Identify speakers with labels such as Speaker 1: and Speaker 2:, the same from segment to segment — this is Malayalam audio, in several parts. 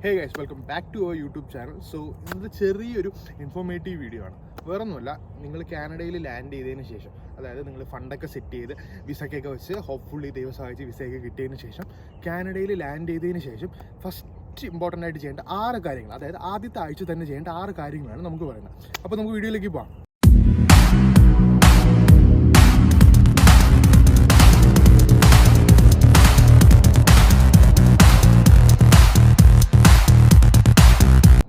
Speaker 1: Hey guys, welcome back to our YouTube channel. So ഇന്നത്തെ ചെറിയൊരു ഇൻഫോർമേറ്റീവ് വീഡിയോ ആണ്. വേറൊന്നുമല്ല, നിങ്ങൾ കാനഡയിൽ ലാൻഡ് ചെയ്തതിന് ശേഷം, അതായത് നിങ്ങൾ ഫണ്ടൊക്കെ സെറ്റ് ചെയ്ത് വിസയ്ക്കൊക്കെ വെച്ച് ഹോപ്പ്ഫുള്ളി ദൈവം സഹായിച്ച് വിസയൊക്കെ കിട്ടിയതിന് ശേഷം കാനഡയിൽ ലാൻഡ് ചെയ്തതിന് ശേഷം ഫസ്റ്റ് ഇമ്പോർട്ടൻ്റ് ആയിട്ട് ചെയ്യേണ്ട 6 കാര്യങ്ങൾ, അതായത് ആദ്യത്തെ ആഴ്ച തന്നെ ചെയ്യേണ്ട 6 കാര്യങ്ങളാണ് നമുക്ക് പറയുന്നത്. അപ്പോൾ നമുക്ക് വീഡിയോയിലേക്ക് പോകാം.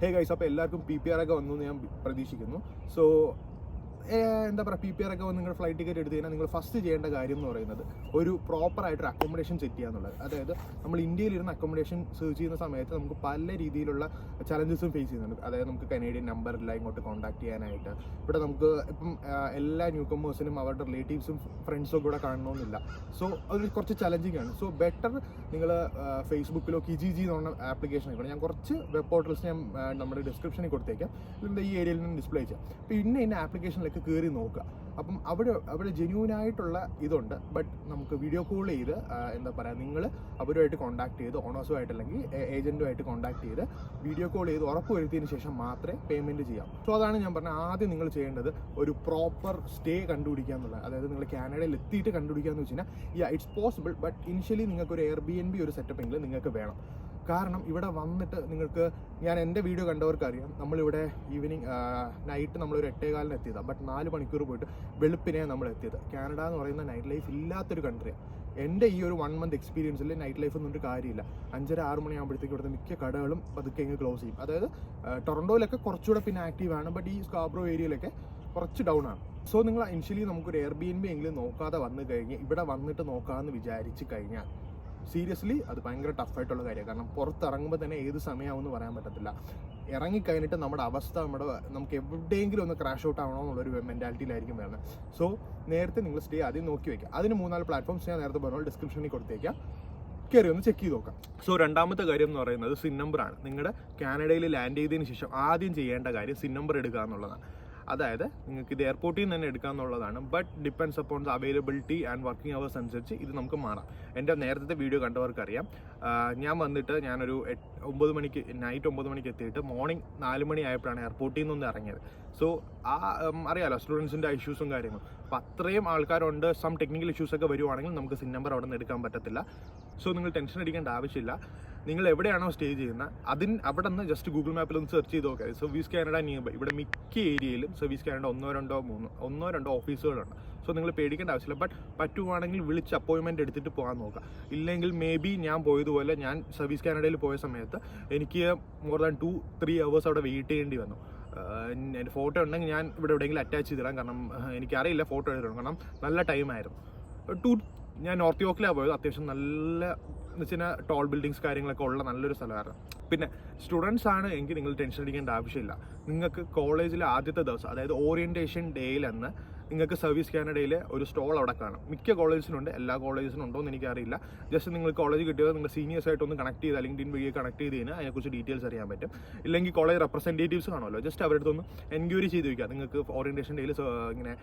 Speaker 1: ഹേ ഗൈസ്, അപ്പോൾ എല്ലാവർക്കും PPR ഒക്കെ വന്നു എന്ന് ഞാൻ പ്രതീക്ഷിക്കുന്നു. സോ എന്താ പറയുക, PPR ഒക്കെ വന്ന് നിങ്ങൾ ഫ്ലൈറ്റ് ടിക്കറ്റ് എടുത്തു കഴിഞ്ഞാൽ നിങ്ങൾ ഫസ്റ്റ് ചെയ്യേണ്ട കാര്യം എന്ന് പറയുന്നത് ഒരു പ്രോപ്പറായിട്ടൊരു അക്കോമഡേഷൻ സെറ്റ് ചെയ്യുക എന്നുള്ളത്. അതായത് നമ്മൾ ഇന്ത്യയിലിരുന്ന് അക്കോമഡേഷൻ സെർച്ച് ചെയ്യുന്ന സമയത്ത് നമുക്ക് പല രീതിയിലുള്ള ചലഞ്ചസും ഫേസ് ചെയ്യുന്നുണ്ട്. അതായത് നമുക്ക് കനേഡിയൻ നമ്പറില്ല ഇങ്ങോട്ട് കോൺടാക്ട് ചെയ്യാനായിട്ട്. ഇവിടെ നമുക്ക് ഇപ്പം എല്ലാ ന്യൂ കമേഴ്സിനും അവരുടെ റിലേറ്റീവ്സും ഫ്രണ്ട്സും കൂടെ കാണണമെന്നില്ല. സോ അത് കുറച്ച് ചലഞ്ചിങ് ആണ്. സോ ബെറ്റർ നിങ്ങൾ ഫേസ്ബുക്കിലോ കിജിജി എന്ന് പറഞ്ഞ ആപ്ലിക്കേഷൻ ആയിക്കോട്ടെ. ഞാൻ കുറച്ച് വെബ് പോർട്ടൽസ് ഞാൻ നമ്മുടെ ഡിസ്ക്രിപ്ഷനിൽ കൊടുത്തേക്കാം. ഇതിൻ്റെ ഈ ഏരിയയിൽ നിന്ന് ഡിസ്പ്ലേ ചെയ്യാം. അപ്പോൾ ഇന്ന ആപ്ലിക്കേഷനിലേക്ക് കയറി നോക്കുക. അപ്പം അവിടെ ജെന്യൂനായിട്ടുള്ള ഇതുണ്ട്. ബട്ട് നമുക്ക് വീഡിയോ കോൾ ചെയ്ത് എന്താ പറയുക, നിങ്ങൾ അവരുമായിട്ട് കോൺടാക്ട് ചെയ്ത് ഓണേഴ്സുമായിട്ട് അല്ലെങ്കിൽ ഏജൻറ്റുമായിട്ട് കോൺടാക്ട് ചെയ്ത് വീഡിയോ കോൾ ചെയ്ത് ഉറപ്പ് വരുത്തിയതിന് ശേഷം മാത്രമേ പേയ്മെൻറ്റ് ചെയ്യാം. സോ അതാണ് ഞാൻ പറഞ്ഞത്, ആദ്യം നിങ്ങൾ ചെയ്യേണ്ടത് ഒരു പ്രോപ്പർ സ്റ്റേ കണ്ടുപിടിക്കുക എന്നുള്ളത്. അതായത് നിങ്ങൾ കാനഡയിൽ എത്തിയിട്ട് കണ്ടുപിടിക്കുക എന്ന് വെച്ച് കഴിഞ്ഞാൽ ഇറ്റ്സ് പോസിബിൾ. ബട്ട് ഇനിഷ്യലി നിങ്ങൾക്ക് ഒരു Airbnb ഒരു സെറ്റപ്പ് എങ്കിലും നിങ്ങൾക്ക് വേണം. കാരണം ഇവിടെ വന്നിട്ട് നിങ്ങൾക്ക്, ഞാൻ എൻ്റെ വീഡിയോ കണ്ടവർക്ക് അറിയാം, നമ്മളിവിടെ ഈവനിങ് നൈറ്റ് നമ്മളൊരു 8:15 എത്തിയതാണ്. ബട്ട് 4 മണിക്കൂർ പോയിട്ട് വെളുപ്പിനെ നമ്മൾ എത്തിയത്. കാനഡ എന്ന് പറയുന്ന നൈറ്റ് ലൈഫ് ഇല്ലാത്തൊരു കൺട്രിയാണ്. എൻ്റെ ഈ ഒരു 1 മന്ത് എക്സ്പീരിയൻസിൽ നൈറ്റ് ലൈഫ് ഒന്നും ഒരു കാര്യമില്ല. 5:30-6 മണിയാകുമ്പോഴത്തേക്ക് ഇവിടുത്തെ മിക്ക കടകളും പതുക്കെ ഇങ്ങ് ക്ലോസ് ചെയ്യും. അതായത് ടൊറൻറ്റോയിലൊക്കെ കുറച്ചുകൂടെ പിന്നെ ആക്റ്റീവാണ്. ബട്ട് ഈ സ്കാബ്രോ ഏരിയയിലൊക്കെ കുറച്ച് ഡൗൺ ആണ്. സോ നിങ്ങൾ ഇനിഷ്യലി നമുക്കൊരു Airbnb എങ്കിലും നോക്കാതെ വന്നു കഴിഞ്ഞ് ഇവിടെ വന്നിട്ട് നോക്കാമെന്ന് വിചാരിച്ച് കഴിഞ്ഞാൽ സീരിയസ്ലി അത് ഭയങ്കര ടഫായിട്ടുള്ള കാര്യമാണ്. കാരണം പുറത്തിറങ്ങുമ്പോൾ തന്നെ ഏത് സമയമാവുമെന്ന് പറയാൻ പറ്റത്തില്ല. ഇറങ്ങിക്കഴിഞ്ഞിട്ട് നമ്മുടെ അവസ്ഥ നമുക്ക് എവിടെയെങ്കിലും ഒന്ന് ക്രാഷ് ഔട്ട് ആവണോ എന്നുള്ളൊരു മെൻറ്റാലിറ്റിയിലായിരിക്കും വരുന്നത്. സോ നേരത്തെ നിങ്ങൾ സ്റ്റേ ആദ്യം നോക്കി വയ്ക്കുക. അതിന് 3-4 പ്ലാറ്റ്ഫോംസ് ഞാൻ നേരത്തെ പറഞ്ഞ ഡിസ്ക്രിപ്ഷനിൽ കൊടുത്തേക്കാം. കയറി ഒന്ന് ചെക്ക് ചെയ്ത് നോക്കാം. സോ രണ്ടാമത്തെ കാര്യം എന്ന് പറയുന്നത് സിൻ നമ്പറാണ്. നിങ്ങളുടെ കാനഡയിൽ ലാൻഡ് ചെയ്തതിന് ശേഷം ആദ്യം ചെയ്യേണ്ട കാര്യം സിൻ നമ്പർ എടുക്കുക എന്നുള്ളതാണ്. അതായത് നിങ്ങൾക്ക് ഇത് എയർപോർട്ടിൽ നിന്ന് തന്നെ എടുക്കാമെന്നുള്ളതാണ്. But depends upon the availability and working hours അനുസരിച്ച് ഇത് നമുക്ക് മാറാം. എൻ്റെ നേരത്തെ വീഡിയോ കണ്ടവർക്കറിയാം, ഞാൻ വന്നിട്ട് ഞാനൊരു 9 മണിക്ക് നൈറ്റ് 9 മണിക്ക് എത്തിയിട്ട് മോർണിംഗ് 4 മണി ആയപ്പോഴാണ് എയർപോർട്ടിൽ നിന്നൊന്ന് ഇറങ്ങിയത്. സോ അറിയാലോ സ്റ്റുഡൻസിൻ്റെ ഇഷ്യൂസും കാര്യങ്ങളും. അപ്പോൾ അത്രയും ആൾക്കാരുണ്ട്. സം ടെക്നിക്കൽ ഇഷ്യൂസൊക്കെ വരുവാണെങ്കിൽ നമുക്ക് സിൻ നമ്പർ അവിടെ നിന്ന് എടുക്കാൻ പറ്റത്തില്ല. സോ നിങ്ങൾ ടെൻഷൻ അടിക്കേണ്ട ആവശ്യമില്ല. നിങ്ങൾ എവിടെയാണോ സ്റ്റേ ചെയ്യുന്നത് അവിടെ നിന്ന് ജസ്റ്റ് ഗൂഗിൾ മാപ്പിൽ ഒന്ന് സെർച്ച് ചെയ്ത് നോക്കുക. Service Canada nearby. ഇവിടെ മിക്ക ഏരിയയിലും സർവീസ് കാനഡ 1-2 ഓഫീസുകളുണ്ട്. സോ നിങ്ങൾ പേടിക്കേണ്ട ആവശ്യമില്ല. ബട്ട് പറ്റുവാണെങ്കിൽ വിളിച്ച് അപ്പോയിൻമെൻറ്റ് എടുത്തിട്ട് പോകാൻ നോക്കുക. ഇല്ലെങ്കിൽ മേ ബി ഞാൻ പോയതുപോലെ ഞാൻ സർവീസ് കാനഡയിൽ പോയ സമയത്ത് എനിക്ക് മോർ ദാൻ 2-3 അവേഴ്സ് അവിടെ വെയിറ്റ് ചെയ്യേണ്ടി വന്നു. എൻ്റെ ഫോട്ടോ ഉണ്ടെങ്കിൽ ഞാൻ ഇവിടെ എവിടെയെങ്കിലും അറ്റാച്ച് ചെയ്തിടാം. കാരണം എനിക്കറിയില്ല ഫോട്ടോ എടുത്തിടണം. കാരണം നല്ല ടൈമായിരുന്നു. ഞാൻ നോർത്ത് യോർക്കിലാണ് പോയത്. അത്യാവശ്യം നല്ല എന്ന് വെച്ചാൽ ടോൾ ബിൽഡിങ്സ് കാര്യങ്ങളൊക്കെ ഉള്ള നല്ലൊരു സ്ഥലമായിരുന്നു. പിന്നെ സ്റ്റുഡൻസ് ആണ് എങ്കിൽ നിങ്ങൾ ടെൻഷൻ അടിക്കേണ്ട ആവശ്യമില്ല. നിങ്ങൾക്ക് കോളേജിലെ ആദ്യത്തെ ദിവസം, അതായത് ഓറിയൻറ്റേഷൻ ഡേയിലെന്ന് നിങ്ങൾക്ക് സർവീസ് കാനഡയിൽ ഒരു സ്റ്റോൾ അവിടെ കാണും. മിക്ക കോളേജിനുണ്ട്, എല്ലാ കോളേജിനും ഉണ്ടോ എന്ന് എനിക്കറിയില്ല. ജസ്റ്റ് നിങ്ങൾ കോളേജ് കിട്ടിയത് നിങ്ങൾ സീനിയേഴ്സായിട്ടൊന്ന് കണക്ട് ചെയ്ത് ലിങ്ക്ഡിൻ വഴി കണക്ട് ചെയ്ത് കഴിഞ്ഞാൽ അതിനെക്കുറിച്ച് ഡീറ്റെയിൽസ് അറിയാൻ പറ്റും. ഇല്ലെങ്കിൽ കോളേജ് റെപ്രസെൻറ്റേറ്റീവ്സ് കാണുമല്ലോ, ജസ്റ്റ് അവരുടെ അടുത്തൊന്ന് എൻക്വയറി ചെയ്ത് വയ്ക്കുക. നിങ്ങൾക്ക് ഓറിയൻറ്റേഷൻ ഡേയിൽ ഇങ്ങനെ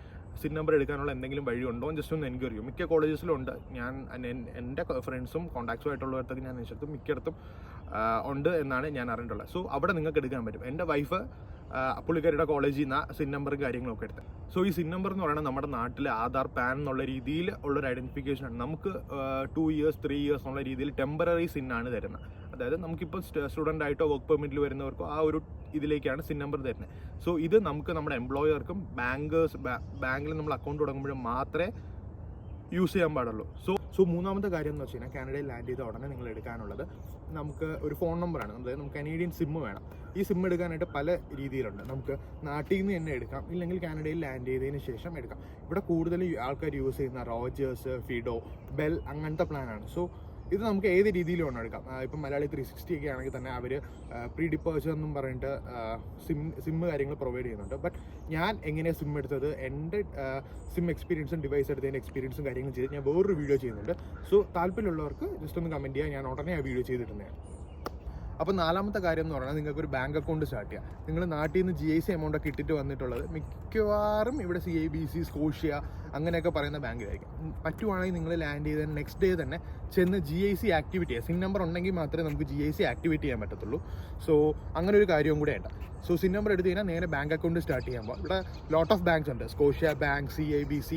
Speaker 1: സിൻ നമ്പർ എടുക്കാനുള്ള എന്തെങ്കിലും വഴിയുണ്ടോ ജസ്റ്റ് ഒന്ന് എൻക്വയറി ചെയ്യും. മിക്ക കോളേജസിലും ഉണ്ട്. ഞാൻ എൻ്റെ ഫ്രണ്ട്സും കോൺടാക്ട്സും ആയിട്ടുള്ളവർക്ക് ഞാൻ അന്വേഷിച്ചിടത്തും മിക്കയിടത്തും ഉണ്ട് എന്നാണ് ഞാൻ അറിഞ്ഞിട്ടുള്ളത്. സോ അവിടെ നിങ്ങൾക്ക് എടുക്കാൻ പറ്റും. എൻ്റെ വൈഫ് പുള്ളിക്കാരുടെ കോളേജിൽ നിന്ന് സിൻ നമ്പറും കാര്യങ്ങളൊക്കെ എടുത്ത്. സോ ഈ സിൻ നമ്പർ എന്ന് പറയുന്നത് നമ്മുടെ നാട്ടിലെ ആധാർ പാൻ എന്നുള്ള രീതിയിൽ ഉള്ളൊരു ഐഡൻറ്റിഫിക്കേഷനാണ്. നമുക്ക് 2 ഇയേഴ്സ് 3 ഇയേഴ്സ് എന്നുള്ള രീതിയിൽ ടെമ്പററി സിന്നാണ് തരുന്നത്. അതായത് നമുക്കിപ്പോൾ സ്റ്റുഡൻ്റ് ആയിട്ടോ വർക്ക് പെർമിറ്റിൽ വരുന്നവർക്കോ ആ ഒരു ഇതിലേക്കാണ് സിൻ നമ്പർ തരുന്നത്. സോ ഇത് നമുക്ക് നമ്മുടെ എംപ്ലോയർക്കും ബാങ്കിൽ നമ്മൾ അക്കൗണ്ട് തുടങ്ങുമ്പോഴും മാത്രമേ യൂസ് ചെയ്യാൻ പാടുള്ളൂ. സോ മൂന്നാമത്തെ കാര്യം എന്ന് വെച്ച് കഴിഞ്ഞാൽ കാനഡയിൽ ലാൻഡ് ചെയ്ത ഉടനെ നിങ്ങൾ എടുക്കാനുള്ളത് നമുക്ക് ഒരു ഫോൺ നമ്പറാണ്. അതായത് നമുക്ക് കനേഡിയൻ സിം വേണം. ഈ സിം എടുക്കാനായിട്ട് പല രീതിയിലുണ്ട്. നമുക്ക് നാട്ടിൽ നിന്ന് തന്നെ എടുക്കാം, ഇല്ലെങ്കിൽ കാനഡയിൽ ലാൻഡ് ചെയ്തതിന് ശേഷം എടുക്കാം. ഇവിടെ കൂടുതൽ ആൾക്കാർ യൂസ് ചെയ്യുന്ന റോജേഴ്സ്, ഫിഡോ, ബെൽ അങ്ങനത്തെ പ്ലാനാണ്. സോ ഇത് നമുക്ക് ഏത് രീതിയിലും വേണം എടുക്കാം. ഇപ്പം മലയാളി 360 ഒക്കെ ആണെങ്കിൽ തന്നെ അവർ പ്രീ ഡിപ്പേഴ്ച്ചർ എന്നും പറഞ്ഞിട്ട് സിം കാര്യങ്ങൾ പ്രൊവൈഡ് ചെയ്യുന്നുണ്ട്. ബട്ട് ഞാൻ എങ്ങനെയാണ് സിം എടുത്തത്, എൻ്റെ സിം എക്സ്പീരിയൻസും ഡിവൈസ് എടുത്തതിൻ്റെ എക്സ്പീരിയൻസും കാര്യങ്ങളും ചെയ്ത് ഞാൻ വേറൊരു വീഡിയോ ചെയ്യുന്നുണ്ട്. സോ താല്പര്യമുള്ളവർക്ക് ജസ്റ്റ് ഒന്ന് കമൻറ്റ് ചെയ്യുക. ഞാൻ ഉടനെ ആ വീഡിയോ ചെയ്തിട്ടുണ്ടായിരുന്നു. അപ്പോൾ നാലാമത്തെ കാര്യം എന്ന് പറഞ്ഞാൽ നിങ്ങൾക്ക് ഒരു ബാങ്ക് അക്കൗണ്ട് സ്റ്റാർട്ട് ചെയ്യാം. നിങ്ങൾ നാട്ടിൽ നിന്ന് GIC എമൗണ്ട് ഒക്കെ ഇട്ടിട്ട് വന്നിട്ടുള്ളത് മിക്കവാറും ഇവിടെ CIBC, സ്കോഷ്യ അങ്ങനെയൊക്കെ പറയുന്ന ബാങ്കിലായിരിക്കും. പറ്റുവാണെങ്കിൽ നിങ്ങൾ ലാൻഡ് ചെയ്ത് നെക്സ്റ്റ് ഡേ തന്നെ ചെന്ന് GIC ആക്ടിവേറ്റ് ചെയ്യുക. സിൻ നമ്പർ ഉണ്ടെങ്കിൽ മാത്രമേ നമുക്ക് GIC ആക്ടിവേറ്റ് ചെയ്യാൻ പറ്റത്തുള്ളൂ. സോ അങ്ങനെ ഒരു കാര്യവും കൂടെ ഉണ്ട്. സോ സിൻ നമ്പർ എടുത്ത് കഴിഞ്ഞാൽ നേരെ ബാങ്ക് അക്കൗണ്ട് സ്റ്റാർട്ട് ചെയ്യുമ്പോൾ ഇവിടെ ലോട്ട് ഓഫ് ബാങ്ക്സ് ഉണ്ട്. Scotia bank, CIBC,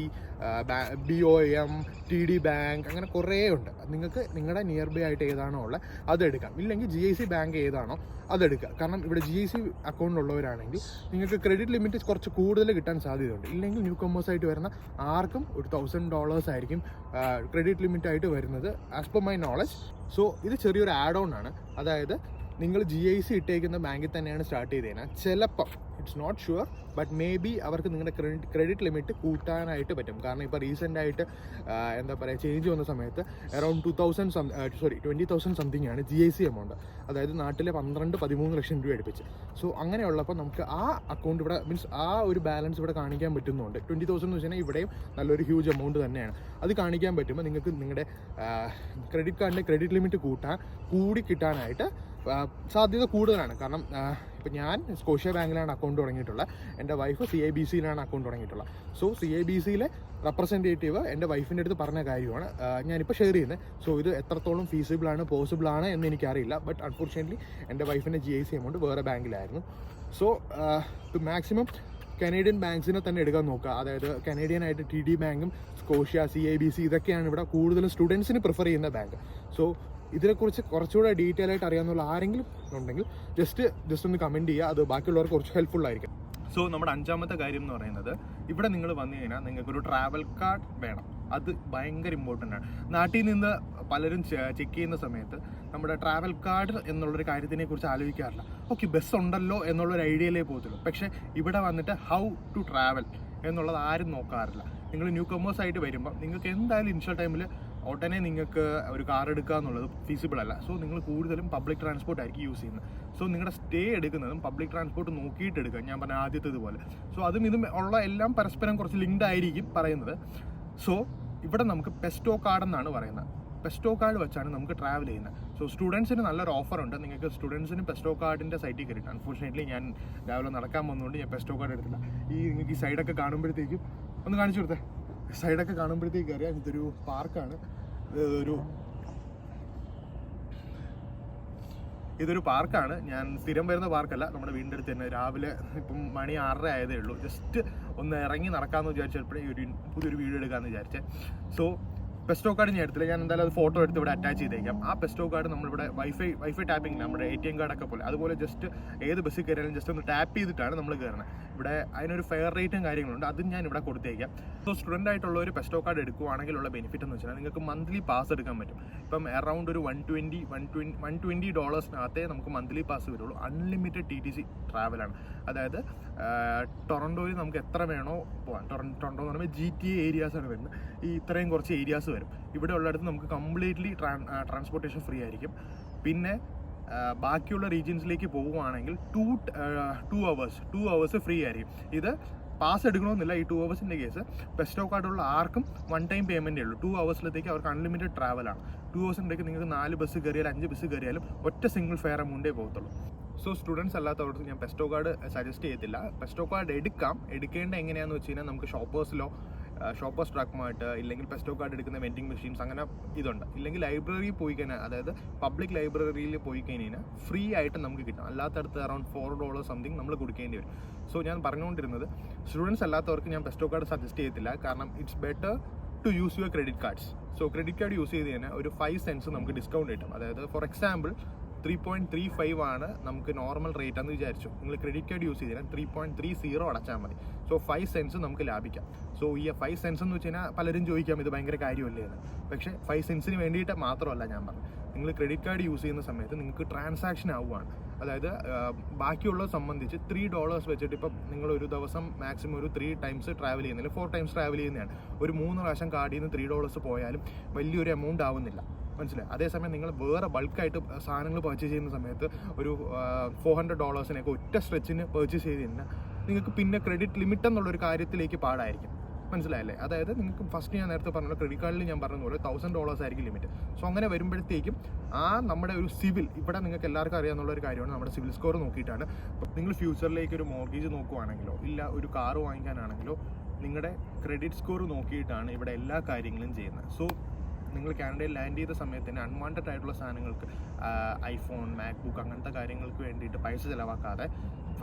Speaker 1: BOM, TD bank, അങ്ങനെ കുറേ ഉണ്ട്. നിങ്ങൾക്ക് നിങ്ങളുടെ നിയർ ബൈ ആയിട്ട് ഏതാണോ ഉള്ളത് അതെടുക്കാം. ഇല്ലെങ്കിൽ GIC ബാങ്ക് ഏതാണോ അതെടുക്കുക. കാരണം ഇവിടെ GIC അക്കൗണ്ട് ഉള്ളവരാണെങ്കിൽ നിങ്ങൾക്ക് ക്രെഡിറ്റ് ലിമിറ്റ് കുറച്ച് കൂടുതൽ കിട്ടാൻ സാധ്യതയുണ്ട്. ഇല്ലെങ്കിൽ ന്യൂ കമേഴ്സ് ആയിട്ട് വരുന്ന ആർക്കും ഒരു $1,000 ആയിരിക്കും ക്രെഡിറ്റ് ലിമിറ്റ് ആയിട്ട് വരുന്നത് as per my knowledge. So ഇത് ചെറിയൊരു ആഡ് ഓൺ ആണ്. അതായത് നിങ്ങൾ GIC ഇട്ടേക്കുന്ന ബാങ്കിൽ തന്നെയാണ് സ്റ്റാർട്ട് ചെയ്ത് കഴിഞ്ഞാൽ ചിലപ്പം, it's not sure, but maybe അവർക്ക് നിങ്ങളുടെ ക്രെഡിറ്റ് ലിമിറ്റ് കൂട്ടാനായിട്ട് പറ്റും. കാരണം ഇപ്പോൾ റീസെൻ്റ് ആയിട്ട് എന്താ പറയുക ചേഞ്ച് വന്ന സമയത്ത് അറൗണ്ട് 20,000 സംതിങ് ആണ് GIC എമൗണ്ട്. അതായത് നാട്ടിലെ 12-13 ലക്ഷം രൂപ അടുപ്പിച്ച്. സോ അങ്ങനെയുള്ളപ്പോൾ നമുക്ക് ആ അക്കൗണ്ട് ഇവിടെ മീൻസ് ആ ഒരു ബാലൻസ് ഇവിടെ കാണിക്കാൻ പറ്റുന്നുണ്ട്. 20,000 എന്ന് വെച്ചാൽ ഇവിടെയും നല്ലൊരു ഹ്യൂജ് എമൗണ്ട് തന്നെയാണ്. അത് കാണിക്കാൻ പറ്റുമ്പോൾ നിങ്ങൾക്ക് നിങ്ങളുടെ ക്രെഡിറ്റ് കാർഡിൻ്റെ ക്രെഡിറ്റ് ലിമിറ്റ് കൂടി കിട്ടാനായിട്ട് സാധ്യത കൂടുതലാണ്. കാരണം ഇപ്പം ഞാൻ സ്കോഷ്യ ബാങ്കിലാണ് അക്കൗണ്ട് തുടങ്ങിയിട്ടുള്ളത്, എൻ്റെ വൈഫ് CIBCയിലാണ് അക്കൗണ്ട് തുടങ്ങിയിട്ടുള്ളത്. സോ CIBCയിലെ റെപ്രസെൻറ്റേറ്റീവ് എൻ്റെ വൈഫിൻ്റെ അടുത്ത് പറഞ്ഞ കാര്യമാണ് ഞാനിപ്പോൾ ഷെയർ ചെയ്യുന്നത്. സോ ഇത് എത്രത്തോളം ഫീസിബിളാണ്, പോസിബിളാണ് എന്ന് എനിക്കറിയില്ല. ബട്ട് അൺഫോർച്യുനേറ്റ്ലി എൻ്റെ വൈഫിൻ്റെ GIC എമൗണ്ട് വേറെ ബാങ്കിലായിരുന്നു. സോ മാക്സിമം കനേഡിയൻ ബാങ്ക്സിനെ തന്നെ എടുക്കാൻ നോക്കുക. അതായത് കനേഡിയൻ ആയിട്ട് TD ബാങ്കും സ്കോഷ്യ, CIBC ഇതൊക്കെയാണ് ഇവിടെ കൂടുതലും സ്റ്റുഡൻസിന് പ്രിഫർ ചെയ്യുന്ന ബാങ്ക്. സോ ഇതിനെക്കുറിച്ച് കുറച്ചുകൂടെ ഡീറ്റെയിൽ ആയിട്ട് അറിയാവുന്ന ആരെങ്കിലും ഉണ്ടെങ്കിൽ ജസ്റ്റ് ഒന്ന് കമൻറ്റ് ചെയ്യുക. അത് ബാക്കിയുള്ളവർക്ക് കുറച്ച് ഹെൽപ്ഫുൾ ആയിരിക്കും. സോ നമ്മുടെ അഞ്ചാമത്തെ കാര്യം എന്ന് പറയുന്നത്, ഇവിടെ നിങ്ങൾ വന്നു കഴിഞ്ഞാൽ നിങ്ങൾക്കൊരു ട്രാവൽ കാർഡ് വേണം. അത് ഭയങ്കര ഇമ്പോർട്ടൻ്റ് ആണ്. നാട്ടിൽ നിന്ന് പലരും ചെക്ക് ചെയ്യുന്ന സമയത്ത് നമ്മുടെ ട്രാവൽ കാർഡ് എന്നുള്ളൊരു കാര്യത്തിനെ കുറിച്ച് ആലോചിക്കാറില്ല. ഓക്കെ, ബസ് ഉണ്ടല്ലോ എന്നുള്ളൊരു ഐഡിയയിലേ പോകത്തുള്ളൂ. പക്ഷേ ഇവിടെ വന്നിട്ട് ഹൗ ടു ട്രാവൽ എന്നുള്ളത് ആരും നോക്കാറില്ല. നിങ്ങൾ ന്യൂ കമേഴ്സ് ആയിട്ട് വരുമ്പോൾ നിങ്ങൾക്ക് എന്തായാലും ഇനിഷ്യൽ ടൈമിൽ ഉടനെ നിങ്ങൾക്ക് ഒരു കാർ എടുക്കുക എന്നുള്ളത് ഫീസിബിൾ അല്ല. സോ നിങ്ങൾ കൂടുതലും പബ്ലിക് ട്രാൻസ്പോർട്ട് ആയിരിക്കും യൂസ് ചെയ്യുന്നത്. സോ നിങ്ങളുടെ സ്റ്റേ എടുക്കുന്നതും പബ്ലിക് ട്രാൻസ്പോർട്ട് നോക്കിയിട്ട് എടുക്കുക. ഞാൻ പറഞ്ഞ ആദ്യത്തേതുപോലെ. സോ അതും ഇതും ഉള്ള എല്ലാം പരസ്പരം കുറച്ച് ലിങ്ക്ഡ് ആയിരിക്കും പറയുന്നത്. സോ ഇവിടെ നമുക്ക് പെസ്റ്റോ കാർഡ് എന്നാണ് പറയുന്നത്. പെസ്റ്റോ കാർഡ് വെച്ചാണ് നമുക്ക് ട്രാവൽ ചെയ്യുന്നത്. സോ സ്റ്റുഡൻസിന് നല്ലൊരു ഓഫർ ഉണ്ട്. നിങ്ങൾക്ക് സ്റ്റുഡൻസിന് പെസ്റ്റോ കാർഡിൻ്റെ സൈറ്റിൽ കയറിയിട്ട്, അൺഫോർച്യുനേറ്റ്ലി ഞാൻ രാവിലെ നടക്കാൻ വന്നുകൊണ്ട് ഞാൻ പെസ്റ്റോ കാർഡ് എടുത്തില്ല. നിങ്ങൾക്ക് ഈ സൈഡൊക്കെ കാണുമ്പോഴത്തേക്കും ഒന്ന് കാണിച്ചു കൊടുത്തേ. സൈഡൊക്കെ കാണുമ്പോഴത്തേക്ക് അറിയാം ഇതൊരു പാർക്കാണ്. ഇതൊരു പാർക്കാണ്. ഞാൻ സ്ഥിരം വരുന്ന പാർക്കല്ല, നമ്മുടെ വീടിൻ്റെ അടുത്ത് തന്നെ. രാവിലെ ഇപ്പം മണി 6:30 ആയതേ ഉള്ളൂ. ജസ്റ്റ് ഒന്ന് ഇറങ്ങി നടക്കാമെന്ന് വിചാരിച്ചപ്പോഴേ പുതിയൊരു വീഡിയോ എടുക്കാമെന്ന് വിചാരിച്ചേ. സോ പെസ്റ്റോ കാർഡ് ഞാൻ എടുത്തില്ല. ഞാൻ എന്തായാലും അത് ഫോട്ടോ എടുത്ത് ഇവിടെ അറ്റാച്ച് ചെയ്തേക്കാം. ആ പെസ്റ്റോ കാർഡ് നമ്മളിവിടെ വൈഫൈ ടാപ്പിംഗ്, നമ്മുടെ ATM കാർഡൊക്കെ പോലെ അതുപോലെ ജസ്റ്റ് ഏത് ബസ്സിൽ കയറിയാലും ജസ്റ്റ് ഒന്ന് ടാപ്പ് ചെയ്തിട്ടാണ് നമ്മൾ കയറുന്നത്. ഇവിടെ അതിനൊരു ഫെയർ റേറ്റും കാര്യങ്ങളുണ്ട്. അതും ഞാൻ ഇവിടെ കൊടുത്തേക്കാം. സോ സ്റ്റുഡൻ്റ് ആയിട്ടുള്ള ഒരു പെസ്റ്റോ കാർഡ് എടുക്കുവാണെങ്കിലുള്ള ബെനിഫിറ്റ് എന്ന് വെച്ചാൽ നിങ്ങൾക്ക് മന്ത്ലി പാസ് എടുക്കാൻ പറ്റും. ഇപ്പം അറൗണ്ട് ഒരു $120 നമുക്ക് മന്ത്ലി പാസ് വരുള്ളൂ. Unlimited TTC ട്രാവലാണ്. അതായത് ടൊറൻറ്റോയിൽ നമുക്ക് എത്ര വേണോ പോകാം. ടൊറൻറ്റോ എന്ന് പറയുമ്പോൾ GTA ഏരിയാസാണ് വരുന്നത്. ഈ ഇത്രയും കുറച്ച് ഏരിയാസ് വരും. ഇവിടെ ഉള്ളിടത്ത് നമുക്ക് കംപ്ലീറ്റ്ലി ട്രാൻസ്പോർട്ടേഷൻ ഫ്രീ ആയിരിക്കും. പിന്നെ ബാക്കിയുള്ള റീജിയൻസിലേക്ക് പോവുകയാണെങ്കിൽ 2 hours ഫ്രീ ആയിരിക്കും. ഇത് പാസ് എടുക്കണമെന്നില്ല. ഈ 2 ഹവേഴ്സിൻ്റെ കേസ് പെസ്റ്റോ കാർഡുള്ള ആർക്കും 1 ടൈം പേയ്മെൻറ്റേ ഉള്ളൂ. 2 ഹവേഴ്സിലത്തേക്ക് അവർക്ക് അൺലിമിറ്റഡ് ട്രാവലാണ്. 2 ഹവേഴ്സിൻ്റെക്ക് നിങ്ങൾക്ക് 4 ബസ് കയറിയാലും 5 ബസ് കയറിയാലും ഒറ്റ സിംഗിൾ ഫെയർ എമൗണ്ടേ പോകത്തുള്ളൂ. സോ സ്റ്റുഡൻസ് അല്ലാത്തവർക്ക് ഞാൻ പെസ്റ്റോ കാർഡ് സജസ്റ്റ് ചെയ്യത്തില്ല. പെസ്റ്റോ കാർഡ് എടുക്കേണ്ട എങ്ങനെയാണെന്ന് വെച്ച് കഴിഞ്ഞാൽ നമുക്ക് ഷോപ്പേഴ്സ് ട്രാക്കുമായിട്ട്, ഇല്ലെങ്കിൽ പെസ്റ്റോ കാർഡ് എടുക്കുന്ന വെൻഡിങ് മെഷീൻസ് അങ്ങനെ ഇതുണ്ട്. ഇല്ലെങ്കിൽ ലൈബ്രറിയിൽ പോയി കഴിഞ്ഞാൽ, അതായത് പബ്ലിക് ലൈബ്രറിയിൽ പോയി കഴിഞ്ഞാൽ ഫ്രീ ആയിട്ട് നമുക്ക് കിട്ടും. അല്ലാത്തടത്ത് അറൗണ്ട് $4 സംതിങ് നമ്മൾ കൊടുക്കേണ്ടി വരും. സോ ഞാൻ പറഞ്ഞുകൊണ്ടിരുന്നത്, സ്റ്റുഡൻസ് അല്ലാത്തവർക്ക് ഞാൻ പെസ്റ്റോ കാർഡ് സജസ്റ്റ് ചെയ്യത്തില്ല. കാരണം it's better to use your credit cards. So credit card use ചെയ്ത് കഴിഞ്ഞാൽ ഒരു 5 cents നമുക്ക് ഡിസ്കൗണ്ട് കിട്ടും. അതായത് ഫോർ എക്സാമ്പിൾ 3.35 ആണ് നമുക്ക് നോർമൽ റേറ്റ് എന്ന് വിചാരിച്ചു. നിങ്ങൾ ക്രെഡിറ്റ് കാർഡ് യൂസ് ചെയ്താൽ 3.30 അടച്ചാൽ മതി. സോ 5 cents നമുക്ക് ലാഭിക്കാം. സോ ഈ 5 cents എന്ന് വെച്ച് കഴിഞ്ഞാൽ പലരും ചോദിക്കാം ഇത് ഭയങ്കര കാര്യമല്ലേ എന്ന്. പക്ഷേ 5 centsന് വേണ്ടിയിട്ട് മാത്രമല്ല ഞാൻ പറഞ്ഞു. നിങ്ങൾ ക്രെഡിറ്റ് കാർഡ് യൂസ് ചെയ്യുന്ന സമയത്ത് നിങ്ങൾക്ക് ട്രാൻസാക്ഷൻ ആവുകയാണ്. അതായത് ബാക്കിയുള്ളത് സംബന്ധിച്ച് $3 വെച്ചിട്ട് ഇപ്പം നിങ്ങൾ ഒരു ദിവസം മാക്സിമം ഒരു 3 times ട്രാവൽ ചെയ്യുന്നില്ല, 4 times ട്രാവൽ ചെയ്യുന്നതാണ്. ഒരു 3 പ്രാവശ്യം കാർഡിൽ നിന്ന് $3 പോയാലും വലിയൊരു എമൗണ്ട് ആവുന്നില്ല. മനസ്സിലായി? അതേസമയം നിങ്ങൾ വേറെ ബൾക്കായിട്ട് സാധനങ്ങൾ പർച്ചേസ് ചെയ്യുന്ന സമയത്ത് ഒരു $400 ഒറ്റ സ്ട്രെച്ചിന് പർച്ചേസ് ചെയ്ത് കഴിഞ്ഞാൽ നിങ്ങൾക്ക് പിന്നെ ക്രെഡിറ്റ് ലിമിറ്റ് എന്നുള്ളൊരു കാര്യത്തിലേക്ക് പാടായിരിക്കും. മനസ്സിലായല്ലേ? അതായത് നിങ്ങൾക്ക് ഫസ്റ്റ് ഞാൻ നേരത്തെ പറഞ്ഞ ക്രെഡിറ്റ് കാർഡിൽ ഞാൻ പറഞ്ഞ പോലെ $1000 ആയിരിക്കും ലിമിറ്റ്. സോ അങ്ങനെ വരുമ്പോഴത്തേക്കും നമ്മുടെ ഒരു സിവിൽ, ഇവിടെ നിങ്ങൾക്ക് എല്ലാവർക്കും അറിയാവുന്ന ഒരു കാര്യമാണ്, നമ്മുടെ സിവിൽ സ്കോർ നോക്കിയിട്ടാണ് നിങ്ങൾ ഫ്യൂച്ചറിലേക്ക് ഒരു മോർഗേജ് നോക്കുവാണെങ്കിലോ ഇല്ല ഒരു കാർ വാങ്ങിക്കാനാണെങ്കിലോ നിങ്ങളുടെ ക്രെഡിറ്റ് സ്കോർ നോക്കിയിട്ടാണ് ഇവിടെ എല്ലാ കാര്യങ്ങളും ചെയ്യുന്നത്. സോ നിങ്ങൾ കാനഡയിൽ ലാൻഡ് ചെയ്ത സമയത്ത് തന്നെ അൺവാണ്ടഡ് ആയിട്ടുള്ള സാധനങ്ങൾക്ക് ഐഫോൺ, മാക്ബുക്ക് അങ്ങനത്തെ കാര്യങ്ങൾക്ക് വേണ്ടിയിട്ട് പൈസ ചിലവാക്കാതെ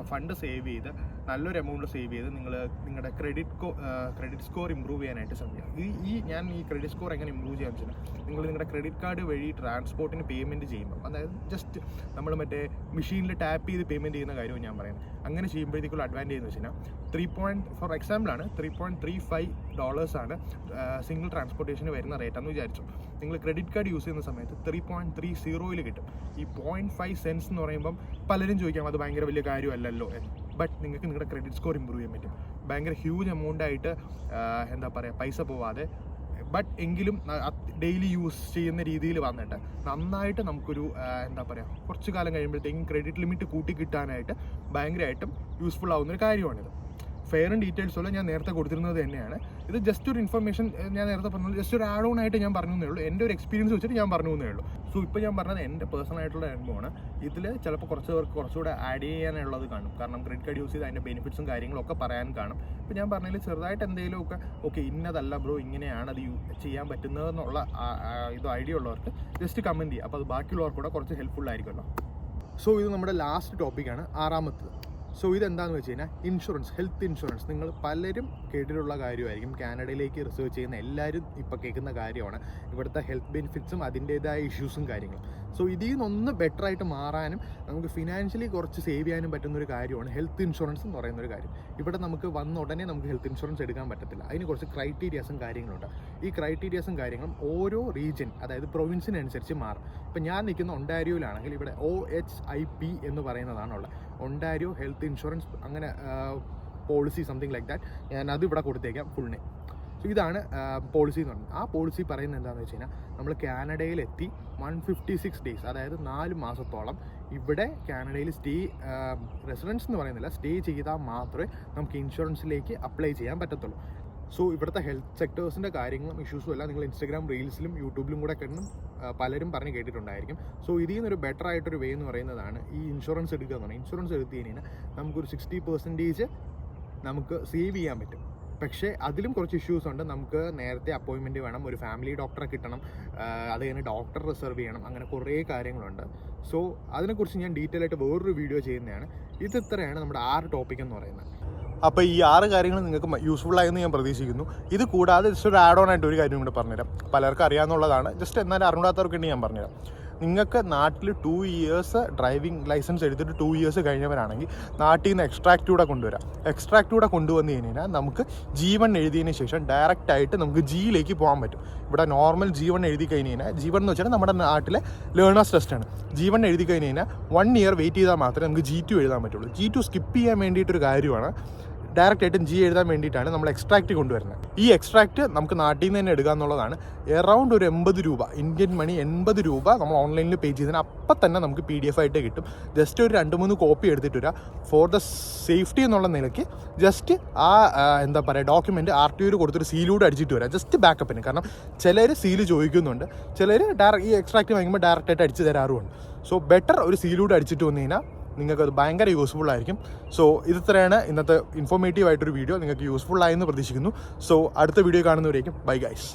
Speaker 1: ഫണ്ട് സേവ് ചെയ്ത് നല്ലൊരു എമൗണ്ട് സേവ് ചെയ്ത് നിങ്ങൾ നിങ്ങളുടെ ക്രെഡിറ്റ് സ്കോർ ഇമ്പ്രൂവ് ചെയ്യാനായിട്ട് ശ്രമിക്കുക. ഞാൻ ഈ ക്രെഡിറ്റ് സ്കോർ എങ്ങനെ ഇമ്പ്രൂവ് ചെയ്യാൻ വെച്ചാൽ നിങ്ങൾ നിങ്ങളുടെ ക്രെഡിറ്റ് കാർഡ് വഴി ട്രാൻസ്പോർട്ടിന് പേയ്മെൻറ്റ് ചെയ്യുമ്പോൾ, അതായത് ജസ്റ്റ് നമ്മൾ മറ്റേ മെഷീനിൽ ടാപ്പ് ചെയ്ത് പേയ്മെൻറ്റ് ചെയ്യുന്ന കാര്യവും ഞാൻ പറയുന്നത്. അങ്ങനെ ചെയ്യുമ്പോഴത്തേക്കുള്ള അഡ്വാൻറ്റേജ് എന്ന് വെച്ചാൽ ഫോർ എക്സാമ്പിളാണ് $3.35 സിംഗിൾ ട്രാൻസ്പോർട്ടേഷന് വരുന്ന റേറ്റ് എന്ന് വിചാരിച്ചു. നിങ്ങൾ ക്രെഡിറ്റ് കാർഡ് യൂസ് ചെയ്യുന്ന സമയത്ത് 3.30 കിട്ടും. ഈ 0.5 സെൻസ് എന്ന് പറയുമ്പം പലരും ചോദിക്കാം അത് ഭയങ്കര വലിയ കാര്യമല്ലല്ലോ എന്ന്. ബട്ട് നിങ്ങൾക്ക് നിങ്ങളുടെ ക്രെഡിറ്റ് സ്കോർ ഇമ്പ്രൂവ് ചെയ്യാൻ പറ്റും. ഭയങ്കര ഹ്യൂജ് എമൗണ്ടായിട്ട് പൈസ പോവാതെ, ബട്ട് എങ്കിലും ഡെയിലി യൂസ് ചെയ്യുന്ന രീതിയിൽ വന്നിട്ട് നന്നായിട്ട് നമുക്കൊരു കുറച്ച് കാലം കഴിയുമ്പോഴത്തേക്കും ക്രെഡിറ്റ് ലിമിറ്റ് കൂട്ടി കിട്ടാനായിട്ട് ഭയങ്കരമായിട്ടും യൂസ്ഫുൾ ആവുന്നൊരു കാര്യമാണിത്. ഫെയറും ഡീറ്റെയിൽസുള്ള ഞാൻ നേരത്തെ കൊടുത്തിരുന്നത് തന്നെയാണ്. ഇത് ജസ്റ്റ് ഒരു ഇൻഫർമേഷൻ, ഞാൻ നേരത്തെ പറഞ്ഞത് ജസ്റ്റ് ഒരു ആഡ് ഓൺ ആയിട്ട് ഞാൻ പറഞ്ഞു എന്നേ ഉള്ളൂ. എൻ്റെ ഒരു എക്സ്പീരിയൻസ് വെച്ചിട്ട് ഞാൻ പറഞ്ഞു എന്നേ ഉള്ളൂ. സോ ഇപ്പോൾ ഞാൻ പറഞ്ഞത് എൻ്റെ പേഴ്സണൽ ആയിട്ടുള്ള അനുഭവമാണ്. ഇതിൽ ചിലപ്പോൾ കുറച്ച് പേർക്ക് കുറച്ചുകൂടെ ആഡ് ചെയ്യാനുള്ളത് കാണും. കാരണം ക്രെഡിറ്റ് കാർഡ് യൂസ് ചെയ്ത് അതിൻ്റെ ബെനിഫിറ്റ്സും കാര്യങ്ങളൊക്കെ പറയാൻ കാണും. ഇപ്പോൾ ഞാൻ പറഞ്ഞതിൽ ചെറുതായിട്ട് എന്തെങ്കിലുമൊക്കെ ഓക്കെ ഇന്നതല്ല ബ്രോ ഇങ്ങനെയാണ് അത് ചെയ്യാൻ പറ്റുന്നതെന്നുള്ള ഇത് ഐഡിയ ഉള്ളവർക്ക് ജസ്റ്റ് കമൻറ്റ് ചെയ്യുക. അപ്പോൾ അത് ബാക്കിയുള്ളവർക്കൂടെ കുറച്ച് ഹെൽപ്ഫുൾ ആയിരിക്കുമല്ലോ. സോ ഇത് നമ്മുടെ ലാസ്റ്റ് ടോപ്പിക്കാണ്, 6ാമത്തത്. സോ ഇതെന്താണെന്ന് വെച്ച് കഴിഞ്ഞാൽ ഇൻഷുറൻസ്, ഹെൽത്ത് ഇൻഷുറൻസ്. നിങ്ങൾ പലരും കേട്ടിട്ടുള്ള കാര്യമായിരിക്കും. കാനഡയിലേക്ക് റിസർച്ച് ചെയ്യുന്ന എല്ലാവരും ഇപ്പോൾ കേൾക്കുന്ന കാര്യമാണ് ഇവിടുത്തെ ഹെൽത്ത് ബെനിഫിറ്റ്സും അതിൻ്റേതായ ഇഷ്യൂസും കാര്യങ്ങളും. സോ ഇതിൽ നിന്നൊന്ന് ബെറ്റർ ആയിട്ട് മാറാനും നമുക്ക് ഫിനാൻഷ്യലി കുറച്ച് സേവ് ചെയ്യാനും പറ്റുന്നൊരു കാര്യമാണ് ഹെൽത്ത് ഇൻഷുറൻസ് എന്ന് പറയുന്നൊരു കാര്യം. ഇവിടെ നമുക്ക് വന്ന ഉടനെ നമുക്ക് ഹെൽത്ത് ഇൻഷുറൻസ് എടുക്കാൻ പറ്റത്തില്ല. അതിന് കുറച്ച് ക്രൈറ്റീരിയാസും കാര്യങ്ങളുണ്ട്. ഈ ക്രൈറ്റീരിയാസും കാര്യങ്ങളും ഓരോ റീജിയൻ, അതായത് പ്രൊവിൻസിനനുസരിച്ച് മാറും. ഇപ്പം ഞാൻ നിൽക്കുന്ന ഒണ്ടാരിയോയിലാണെങ്കിൽ ഇവിടെ OHIP എന്ന് പറയുന്നതാണുള്ളത്, ഒണ്ടാരിയോ ഹെൽത്ത് ഇൻഷുറൻസ് അങ്ങനെ പോളിസി സംതിങ് ലൈക്ക് ദാറ്റ്. ഞാൻ അത് ഇവിടെ കൊടുത്തേക്കാം ഫുൾ നെയിം. സോ ഇതാണ് പോളിസി എന്ന് പറയുന്നത്. ആ പോളിസി പറയുന്നത് എന്താണെന്ന് വെച്ച് കഴിഞ്ഞാൽ നമ്മൾ കാനഡയിലെത്തി 156 ഡേയ്സ്, അതായത് 4 മാസത്തോളം ഇവിടെ കാനഡയിൽ റെസിഡൻസ് എന്ന് പറയുന്നില്ല, സ്റ്റേ ചെയ്താൽ മാത്രമേ നമുക്ക് ഇൻഷുറൻസിലേക്ക് അപ്ലൈ ചെയ്യാൻ പറ്റത്തുള്ളൂ. സോ ഇവിടുത്തെ ഹെൽത്ത് സെക്ടേഴ്സിൻ്റെ കാര്യങ്ങളും ഇഷ്യൂസും എല്ലാം നിങ്ങൾ ഇൻസ്റ്റാഗ്രാം റീൽസിലും യൂട്യൂബിലും കൂടെ പലരും പറഞ്ഞ് കേട്ടിട്ടുണ്ടായിരിക്കും. സോ ഇതിൽ നിന്നൊരു ബെറ്റർ ആയിട്ടൊരു വേ എന്ന് പറയുന്നതാണ് ഈ ഇൻഷുറൻസ് എടുക്കുക എന്ന് പറഞ്ഞാൽ. ഇൻഷുറൻസ് എടുത്തു കഴിഞ്ഞാൽ നമുക്കൊരു 60% നമുക്ക് സേവ് ചെയ്യാൻ പറ്റും. പക്ഷേ അതിലും കുറച്ച് ഇഷ്യൂസ് ഉണ്ട്. നമുക്ക് നേരത്തെ അപ്പോയിൻമെൻറ്റ് വേണം, ഒരു ഫാമിലി ഡോക്ടറെ കിട്ടണം, അത് കഴിഞ്ഞ് ഡോക്ടർ റിസർവ് ചെയ്യണം, അങ്ങനെ കുറേ കാര്യങ്ങളുണ്ട്. സോ അതിനെക്കുറിച്ച് ഞാൻ ഡീറ്റെയിൽ ആയിട്ട് വേറൊരു വീഡിയോ ചെയ്യുന്നതാണ്. ഇത്രയാണ് നമ്മുടെ 6 ടോപ്പിക് എന്ന് പറയുന്നത്. അപ്പോൾ ഈ 6 കാര്യങ്ങൾ നിങ്ങൾക്ക് യൂസ്ഫുൾ ആയെന്ന് ഞാൻ പ്രതീക്ഷിക്കുന്നു. ഇത് കൂടാതെ ജസ്റ്റ് ഒരു ആഡ് ഓൺ ആയിട്ട് ഒരു കാര്യം കൂടെ പറഞ്ഞുതരാം. പലർക്കും അറിയാവുന്നതാണ്, ജസ്റ്റ് എന്നാലും അറിഞ്ഞാത്തവർക്കുണ്ടെങ്കിൽ ഞാൻ പറഞ്ഞുതരാം. നിങ്ങൾക്ക് നാട്ടിൽ 2 ഇയേഴ്സ് ഡ്രൈവിംഗ് ലൈസൻസ് എടുത്തിട്ട് 2 ഇയേഴ്സ് കഴിഞ്ഞവരാണെങ്കിൽ നാട്ടിൽ നിന്ന് എക്സ്ട്രാക്റ്റ് കൊണ്ടുവരാം. എക്സ്ട്രാക്റ്റ് കൊണ്ടുവന്ന് കഴിഞ്ഞാൽ നമുക്ക് G1 എഴുതിയതിന് ശേഷം ഡയറക്റ്റായിട്ട് നമുക്ക് Gയിലേക്ക് പോകാൻ പറ്റും. ഇവിടെ നോർമൽ G1 എഴുതി കഴിഞ്ഞ് കഴിഞ്ഞാൽ, G1 എന്ന് വെച്ചാൽ നമ്മുടെ നാട്ടിലെ ലേണേഴ്സ് ടെസ്റ്റാണ്. G1 എഴുതി കഴിഞ്ഞ് കഴിഞ്ഞാൽ 1 ഇയർ വെയിറ്റ് ചെയ്താൽ മാത്രമേ നമുക്ക് G2 എഴുതാൻ പറ്റുള്ളൂ. G2 സ്കിപ്പ് ചെയ്യാൻ വേണ്ടിയിട്ടൊരു കാര്യമാണ്. ഡയറക്റ്റായിട്ടും G എഴുതാൻ വേണ്ടിയിട്ടാണ് നമ്മൾ എക്സ്ട്രാക്റ്റ് കൊണ്ടുവരുന്നത്. ഈ എക്സ്ട്രാക്റ്റ് നമുക്ക് നാട്ടിൽ നിന്ന് തന്നെ എടുക്കുക എന്നുള്ളതാണ്. എറൗണ്ട് ഒരു 80 രൂപ, ഇന്ത്യൻ മണി 80 രൂപ നമ്മൾ ഓൺലൈനിൽ പേ ചെയ്തതിന് അപ്പം തന്നെ നമുക്ക് PDF ആയിട്ട് കിട്ടും. ജസ്റ്റ് ഒരു 2-3 കോപ്പി എടുത്തിട്ട് വരിക. ഫോർ ദ സേഫ്റ്റി എന്നുള്ള നിലയ്ക്ക് ജസ്റ്റ് ഡോക്യുമെൻറ്റ് RTO കൊടുത്തൊരു സീലൂടെ അടിച്ചിട്ട് വരാം, ജസ്റ്റ് ബാക്കപ്പിന്. കാരണം ചിലർ സീല് ചോദിക്കുന്നുണ്ട്, ചിലർ ഈ എക്സ്ട്രാക്റ്റ് വാങ്ങിക്കുമ്പോൾ ഡയറക്റ്റായിട്ട് അടിച്ച് തരാറുമുണ്ട്. സോ ബെറ്റർ ഒരു സീലൂടെ അടിച്ചിട്ട് വന്നു കഴിഞ്ഞാൽ നിങ്ങൾക്കത് ഭയങ്കര യൂസ്ഫുൾ ആയിരിക്കും. സോ ഇത്രയാണ് ഇന്നത്തെ ഇൻഫോർമേറ്റീവ് ആയിട്ടൊരു വീഡിയോ. നിങ്ങൾക്ക് യൂസ്ഫുൾ ആയെന്ന് പ്രതീക്ഷിക്കുന്നു. സോ അടുത്ത വീഡിയോ കാണുന്നവരേക്കും ബൈ ഗൈസ്.